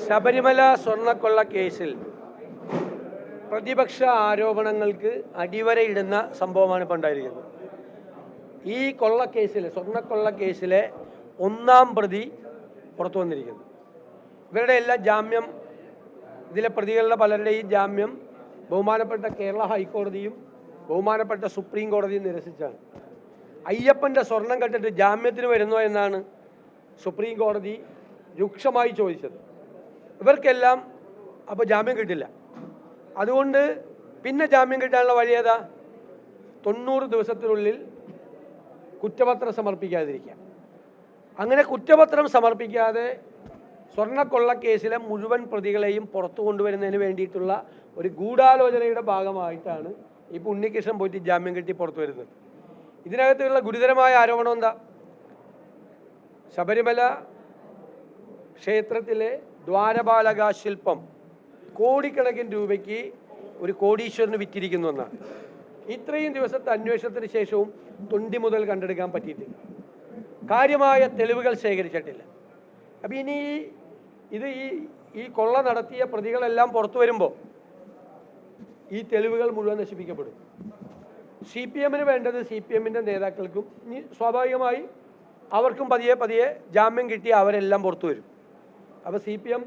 ശബരിമല സ്വർണ്ണക്കൊള്ള കേസിൽ പ്രതിപക്ഷ ആരോപണങ്ങൾക്ക് അടിവരയിടുന്ന സംഭവമാണ് ഇപ്പോൾ ഉണ്ടായിരിക്കുന്നത്. ഈ കൊള്ളക്കേസിൽ, സ്വർണ്ണക്കൊള്ള കേസിലെ ഒന്നാം പ്രതി പുറത്തു വന്നിരിക്കുന്നു. ഇവരുടെ എല്ലാം ജാമ്യം, ഇതിലെ പ്രതികളുടെ പലരുടെയും ജാമ്യം ബഹുമാനപ്പെട്ട കേരള ഹൈക്കോടതിയും ബഹുമാനപ്പെട്ട സുപ്രീം കോടതിയും നിരസിച്ചാണ്. അയ്യപ്പൻ്റെ സ്വർണം കെട്ടിട്ട് ജാമ്യത്തിന് വരുന്നോ എന്നാണ് സുപ്രീം കോടതി രൂക്ഷമായി ചോദിച്ചത്. ഇവർക്കെല്ലാം അപ്പോൾ ജാമ്യം കിട്ടില്ല. അതുകൊണ്ട് പിന്നെ ജാമ്യം കിട്ടാനുള്ള വഴി ഏതാ? 90 ദിവസത്തിനുള്ളിൽ കുറ്റപത്രം സമർപ്പിക്കാതിരിക്കുക. അങ്ങനെ കുറ്റപത്രം സമർപ്പിക്കാതെ സ്വർണ്ണക്കൊള്ള കേസിലെ മുഴുവൻ പ്രതികളെയും പുറത്തു കൊണ്ടുവരുന്നതിന് വേണ്ടിയിട്ടുള്ള ഒരു ഗൂഢാലോചനയുടെ ഭാഗമായിട്ടാണ് ഇപ്പോൾ ഉണ്ണികൃഷ്ണൻ പോയിട്ട് ജാമ്യം കിട്ടി പുറത്തു വരുന്നത്. ഇതിനകത്തുള്ള ഗുരുതരമായ ആരോപണം എന്താ? ശബരിമല ക്ഷേത്രത്തിലെ ദ്വാരപാലക ശില്പം കോടിക്കണക്കിന് രൂപയ്ക്ക് ഒരു കോടീശ്വരന് വിറ്റിരിക്കുന്നു എന്നാണ്. ഇത്രയും ദിവസത്തെ അന്വേഷണത്തിന് ശേഷവും തൊണ്ടി മുതൽ കണ്ടെടുക്കാൻ പറ്റിയിട്ടില്ല. കാര്യമായ തെളിവുകൾ ശേഖരിച്ചിട്ടില്ല. അപ്പം ഇനി ഈ കൊള്ള നടത്തിയ പ്രതികളെല്ലാം പുറത്തു വരുമ്പോൾ ഈ തെളിവുകൾ മുഴുവൻ നശിപ്പിക്കപ്പെടും. CPM വേണ്ടത് CPM നേതാക്കൾക്കും ഇനി സ്വാഭാവികമായി അവർക്കും പതിയെ ജാമ്യം കിട്ടി അവരെല്ലാം പുറത്തു വരും. അപ്പോൾ CPM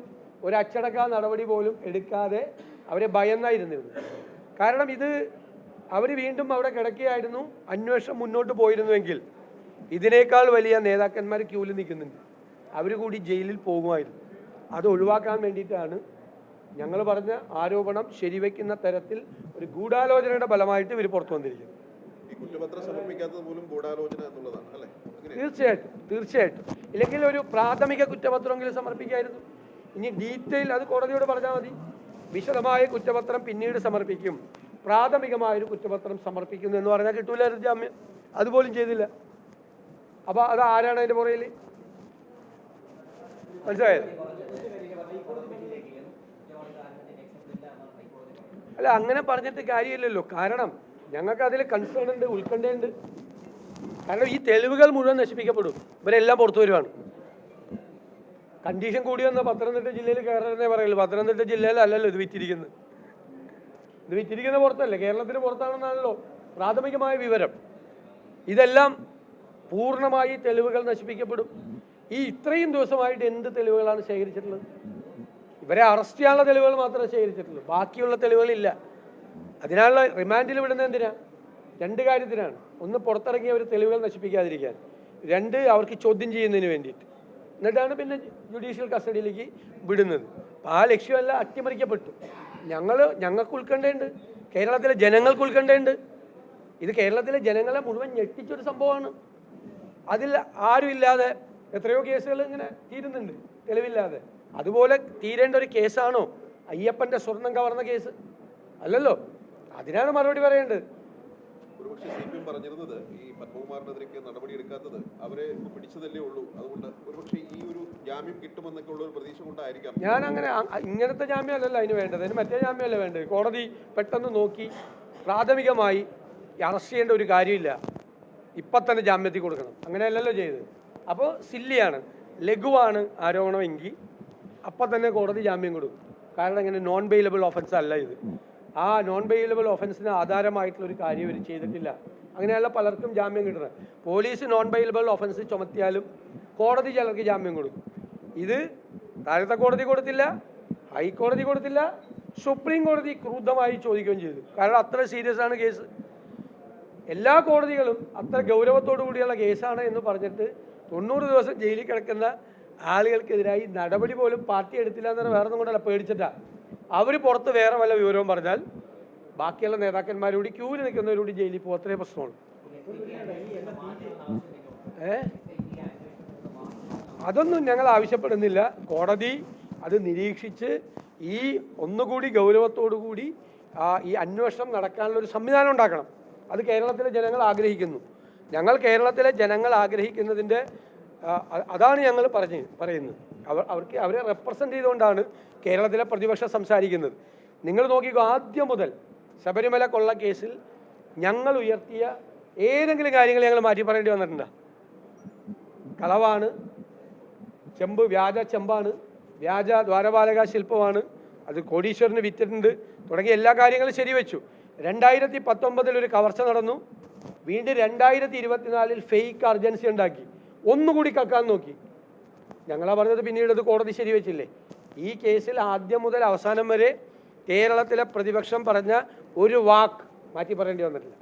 ഒരു അച്ചടക്ക നടപടി പോലും എടുക്കാതെ അവരെ ഭയന്നായിരുന്നിരുന്നു. കാരണം അവർ വീണ്ടും അവിടെ കിടക്കുകയായിരുന്നു. അന്വേഷണം മുന്നോട്ട് പോയിരുന്നുവെങ്കിൽ ഇതിനേക്കാൾ വലിയ നേതാക്കന്മാർ ക്യൂവിൽ നിൽക്കുന്നുണ്ട്. അവർ കൂടി ജയിലിൽ പോകുമായിരുന്നു. അത് ഒഴിവാക്കാൻ വേണ്ടിയിട്ടാണ് ഞങ്ങൾ പറഞ്ഞ ആരോപണം ശരിവെക്കുന്ന തരത്തിൽ ഒരു ഗൂഢാലോചനയുടെ ഫലമായിട്ട് ഇവർ പുറത്തു വന്നിരിക്കുന്നത്. തീർച്ചയായിട്ടും ഇല്ലെങ്കിൽ ഒരു പ്രാഥമിക കുറ്റപത്രമെങ്കിലും സമർപ്പിക്കായിരുന്നു. ഇനി ഡീറ്റെയിൽ അത് കോടതിയോട് പറഞ്ഞാൽ മതി. വിശദമായ കുറ്റപത്രം പിന്നീട് സമർപ്പിക്കും, പ്രാഥമികമായൊരു കുറ്റപത്രം സമർപ്പിക്കുന്നു എന്ന് പറഞ്ഞാൽ കിട്ടൂലായിരുന്നു ജാമ്യം. അതുപോലും ചെയ്തില്ല. അപ്പോൾ അത് ആരാണ് അതിൻ്റെ പുറയിൽ? മനസ്സിലായത്? അല്ല, അങ്ങനെ പറഞ്ഞിട്ട് കാര്യമില്ലല്ലോ. കാരണം ഞങ്ങൾക്ക് അതിൽ കൺസേൺ ഉണ്ട്, ഉത്കണ്ഠയുണ്ട്. കാരണം ഈ തെളിവുകൾ മുഴുവൻ നശിപ്പിക്കപ്പെടും. ഇവരെല്ലാം പുറത്തു വരുവാണ്. കണ്ടീഷൻ കൂടി വന്ന പത്തനംതിട്ട ജില്ലയിൽ കയറരുന്നേ പറയുള്ളൂ. പത്തനംതിട്ട ജില്ലയിലല്ലല്ലോ ഇത് വിറ്റിരിക്കുന്നത്. ഇത് വിറ്റിരിക്കുന്ന പുറത്തല്ലേ, കേരളത്തിന് പുറത്താണെന്നാണല്ലോ പ്രാഥമികമായ വിവരം. ഇതെല്ലാം പൂർണ്ണമായി തെളിവുകൾ നശിപ്പിക്കപ്പെടും. ഇത്രയും ദിവസമായിട്ട് എന്ത് തെളിവുകളാണ് ശേഖരിച്ചിട്ടുള്ളത്? ഇവരെ അറസ്റ്റ് ചെയ്യാനുള്ള തെളിവുകൾ മാത്രമേ ശേഖരിച്ചിട്ടുള്ളൂ. ബാക്കിയുള്ള തെളിവുകളില്ല. അതിനാലുള്ള റിമാൻഡിൽ വിടുന്നത് എന്തിനാ? 2 കാര്യത്തിനാണ്. ഒന്ന്, പുറത്തിറങ്ങിയ ഒരു തെളിവുകൾ നശിപ്പിക്കാതിരിക്കാൻ. 2, അവർക്ക് ചോദ്യം ചെയ്യുന്നതിന് വേണ്ടിയിട്ട്. എന്നിട്ടാണ് പിന്നെ ജുഡീഷ്യൽ കസ്റ്റഡിയിലേക്ക് വിടുന്നത്. അപ്പോൾ ആ ലക്ഷ്യമല്ല അട്ടിമറിക്കപ്പെട്ടു. ഞങ്ങൾക്ക് ഉത്കണ്ഠയുണ്ട്, കേരളത്തിലെ ജനങ്ങൾക്ക് ഉത്കണ്ഠയുണ്ട്. ഇത് കേരളത്തിലെ ജനങ്ങളെ മുഴുവൻ ഞെട്ടിച്ചൊരു സംഭവമാണ്. അതിൽ ആരുമില്ലാതെ എത്രയോ കേസുകൾ ഇങ്ങനെ തീരുന്നുണ്ട് തെളിവില്ലാതെ. അതുപോലെ തീരേണ്ട ഒരു കേസാണോ അയ്യപ്പൻ്റെ സ്വർണം കവർന്ന കേസ്? അല്ലല്ലോ. അതിനാണ് മറുപടി പറയേണ്ടത്. ഒരുപക്ഷെ CPM പറഞ്ഞിരുന്നത് ഈ പത്മകുമാറിനെതിരെ നടപടിയെടുക്കാത്തത് അവരെ പിടിച്ചതല്ലേ ഉള്ളൂ, അതുകൊണ്ട് ഒരുപക്ഷെ ഈ ഒരു ജാമ്യം കിട്ടുമെന്നൊക്കെ ഉള്ള ഒരു പ്രതീക്ഷ കൊണ്ടായിരിക്കാം. ഞാൻ അങ്ങനെ ഇങ്ങനത്തെ ജാമ്യമല്ലല്ലോ അതിന് വേണ്ടത്. അതിന് മറ്റേ ജാമ്യമല്ലേ വേണ്ടത്. കോടതി പെട്ടെന്ന് നോക്കി പ്രാഥമികമായി അറസ്റ്റ് ചെയ്യേണ്ട ഒരു കാര്യമില്ല, ഇപ്പം തന്നെ ജാമ്യത്തിൽ കൊടുക്കണം, അങ്ങനെയല്ലല്ലോ ചെയ്തത്. അപ്പോൾ സില്ലിയാണ്, ലഘുവാണ് ആരോപണമെങ്കിൽ അപ്പം തന്നെ കോടതി ജാമ്യം കൊടുക്കും. കാരണം ഇങ്ങനെ നോൺ ബെയിലബിൾ ഓഫൻസ് അല്ല ഇത്. ആ നോൺ ബെയിലബിൾ ഓഫൻസിന് ആധാരമായിട്ടുള്ളൊരു കാര്യം ഇവർ ചെയ്തിട്ടില്ല. അങ്ങനെയുള്ള പലർക്കും ജാമ്യം കിട്ടുന്നത്. പോലീസ് നോൺ ബെയിലബിൾ ഓഫൻസ് ചുമത്തിയാലും കോടതി ചിലർക്ക് ജാമ്യം കൊടുക്കും. ഇത് താഴത്തെ കോടതി കൊടുത്തില്ല, ഹൈക്കോടതി കൊടുത്തില്ല, സുപ്രീം കോടതി ക്രൂദ്ധമായി ചോദിക്കുകയും ചെയ്തു. കാരണം അത്ര സീരിയസ് ആണ് കേസ്. എല്ലാ കോടതികളും അത്ര ഗൗരവത്തോടു കൂടിയുള്ള കേസാണ് എന്ന് പറഞ്ഞിട്ട് 90 ദിവസം ജയിലിൽ കിടക്കുന്ന ആളുകൾക്കെതിരായി നടപടി പോലും പാർട്ടി എടുത്തില്ല എന്ന് വേറെ ഒന്നും കൊണ്ടല്ല, പേടിച്ചിട്ടാണ്. അവർ പുറത്ത് വേറെ വല്ല വിവരവും പറഞ്ഞാൽ ബാക്കിയുള്ള നേതാക്കന്മാരോട് ക്യൂവിൽ നിൽക്കുന്നവരോട് ജയിലിൽ പോകും. അത്രേ പ്രശ്നമാണ്. അതൊന്നും ഞങ്ങൾ ആവശ്യപ്പെടുന്നില്ല. കോടതി അത് നിരീക്ഷിച്ച് ഒന്നുകൂടി ഗൗരവത്തോടു കൂടി ഈ അന്വേഷണം നടക്കാനുള്ളൊരു സംവിധാനം ഉണ്ടാക്കണം. അത് കേരളത്തിലെ ജനങ്ങൾ ആഗ്രഹിക്കുന്നു. ഞങ്ങൾ കേരളത്തിലെ ജനങ്ങൾ ആഗ്രഹിക്കുന്നതിൻ്റെ അതാണ് ഞങ്ങൾ പറയുന്നത്. അവരെ റെപ്രസെൻ്റ് ചെയ്തുകൊണ്ടാണ് കേരളത്തിലെ പ്രതിപക്ഷം സംസാരിക്കുന്നത്. നിങ്ങൾ നോക്കിക്കോ, ആദ്യം മുതൽ ശബരിമല കൊള്ള കേസിൽ ഞങ്ങൾ ഉയർത്തിയ ഏതെങ്കിലും കാര്യങ്ങൾ ഞങ്ങൾ മാറ്റി പറയേണ്ടി വന്നിട്ടുണ്ടോ? കളവാണ്, ചെമ്പ് വ്യാജ ചെമ്പാണ്, വ്യാജ ദ്വാരപാലക ശില്പമാണ്, അത് കോടീശ്വരന് വിറ്റിട്ടുണ്ട് തുടങ്ങിയ എല്ലാ കാര്യങ്ങളും ശരിവെച്ചു. 2019 ഒരു കവർച്ച നടന്നു. വീണ്ടും 2024 ഫേക്ക് അർജൻസി ഉണ്ടാക്കി, ഒന്നുകൂടി കക്കാൻ നോക്കി. ഞങ്ങളാ പറഞ്ഞത്, പിന്നീട് അത് കോടതി ശരിവെച്ചില്ലേ. ഈ കേസിൽ ആദ്യം മുതൽ അവസാനം വരെ കേരളത്തിലെ പ്രതിപക്ഷം പറഞ്ഞ ഒരു വാക്ക് മാറ്റി പറയേണ്ടി വന്നിട്ടില്ല.